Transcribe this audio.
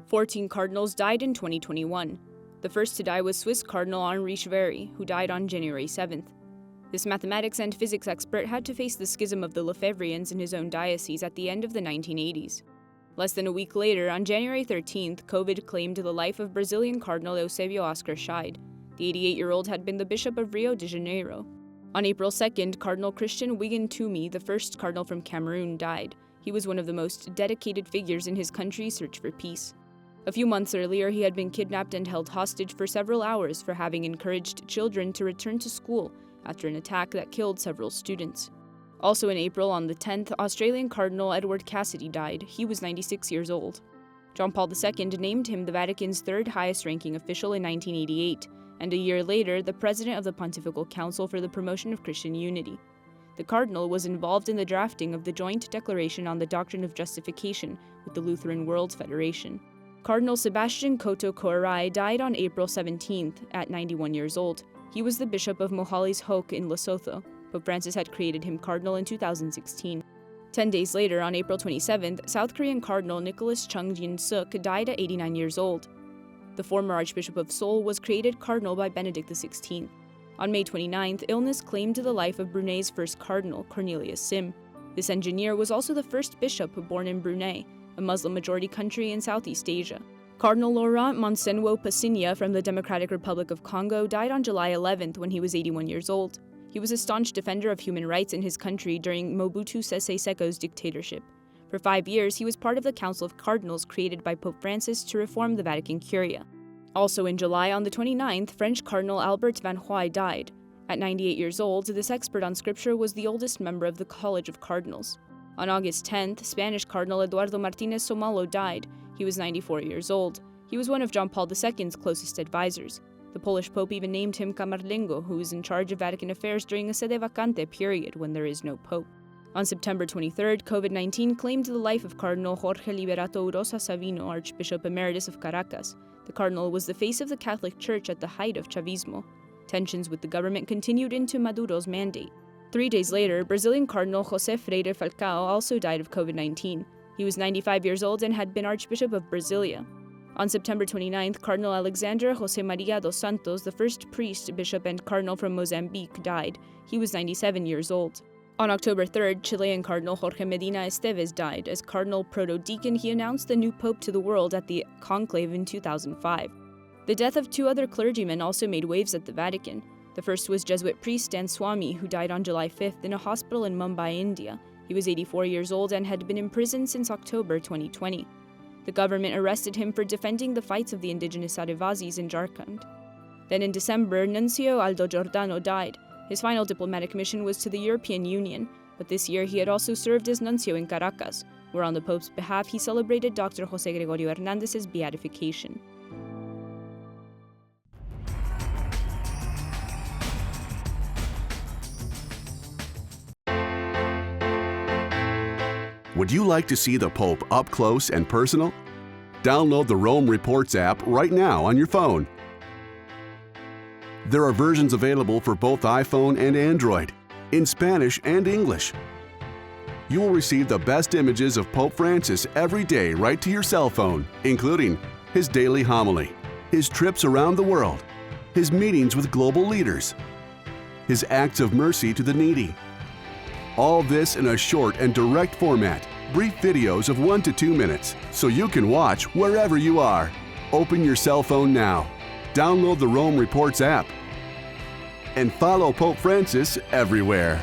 14 cardinals died in 2021. The first to die was Swiss Cardinal Henri Cheveri, who died on January 7th. This mathematics and physics expert had to face the schism of the Lefebvrians in his own diocese at the end of the 1980s. Less than a week later, on January 13th, COVID claimed the life of Brazilian Cardinal Eusebio Oscar Scheid. The 88-year-old had been the Bishop of Rio de Janeiro. On April 2nd, Cardinal Christian Wigan Toomey, the first cardinal from Cameroon, died. He was one of the most dedicated figures in his country's search for peace. A few months earlier, he had been kidnapped and held hostage for several hours for having encouraged children to return to school after an attack that killed several students. Also in April, on the 10th, Australian Cardinal Edward Cassidy died. He was 96 years old. John Paul II named him the Vatican's third highest-ranking official in 1988, and a year later, the president of the Pontifical Council for the Promotion of Christian Unity. The Cardinal was involved in the drafting of the Joint Declaration on the Doctrine of Justification with the Lutheran World Federation. Cardinal Sebastian Kotokorai died on April 17th at 91 years old. He was the Bishop of Mohales Hoke in Lesotho. Pope Francis had created him cardinal in 2016. 10 days later, on April 27th, South Korean Cardinal Nicholas Chung Jin-suk died at 89 years old. The former Archbishop of Seoul was created cardinal by Benedict XVI. On May 29th, illness claimed the life of Brunei's first cardinal, Cornelius Sim. This engineer was also the first bishop born in Brunei, a Muslim-majority country in Southeast Asia. Cardinal Laurent Monseno Passinia from the Democratic Republic of Congo died on July 11th when he was 81 years old. He was a staunch defender of human rights in his country during Mobutu Sese Seko's dictatorship. For 5 years, he was part of the Council of Cardinals created by Pope Francis to reform the Vatican Curia. Also in July, on the 29th, French Cardinal Albert Van Huy died. At 98 years old, this expert on scripture was the oldest member of the College of Cardinals. On August 10th, Spanish Cardinal Eduardo Martinez Somalo died. He was 94 years old. He was one of John Paul II's closest advisors. The Polish Pope even named him Camarlengo, who is in charge of Vatican affairs during a sede vacante period when there is no Pope. On September 23rd, COVID-19 claimed the life of Cardinal Jorge Liberato Urosa Savino, Archbishop Emeritus of Caracas. The cardinal was the face of the Catholic Church at the height of Chavismo. Tensions with the government continued into Maduro's mandate. 3 days later, Brazilian Cardinal José Freire Falcao also died of COVID-19. He was 95 years old and had been Archbishop of Brasilia. On September 29th, Cardinal Alexandre José Maria dos Santos, the first priest, bishop, and cardinal from Mozambique, died. He was 97 years old. On October 3rd, Chilean Cardinal Jorge Medina Estevez died. As Cardinal Proto-Deacon, he announced the new pope to the world at the conclave in 2005. The death of 2 other clergymen also made waves at the Vatican. The first was Jesuit priest Dan Swami, who died on July 5th in a hospital in Mumbai, India. He was 84 years old and had been in prison since October 2020. The government arrested him for defending the fights of the indigenous Adivazis in Jharkhand. Then in December, Nuncio Aldo Giordano died. His final diplomatic mission was to the European Union, but this year he had also served as nuncio in Caracas, where on the Pope's behalf he celebrated Dr. José Gregorio Hernández's beatification. Would you like to see the Pope up close and personal? Download the Rome Reports app right now on your phone. There are versions available for both iPhone and Android, in Spanish and English. You will receive the best images of Pope Francis every day right to your cell phone, including his daily homily, his trips around the world, his meetings with global leaders, his acts of mercy to the needy. All this in a short and direct format, brief videos of 1 to 2 minutes, so you can watch wherever you are. Open your cell phone now, download the Rome Reports app, and follow Pope Francis everywhere.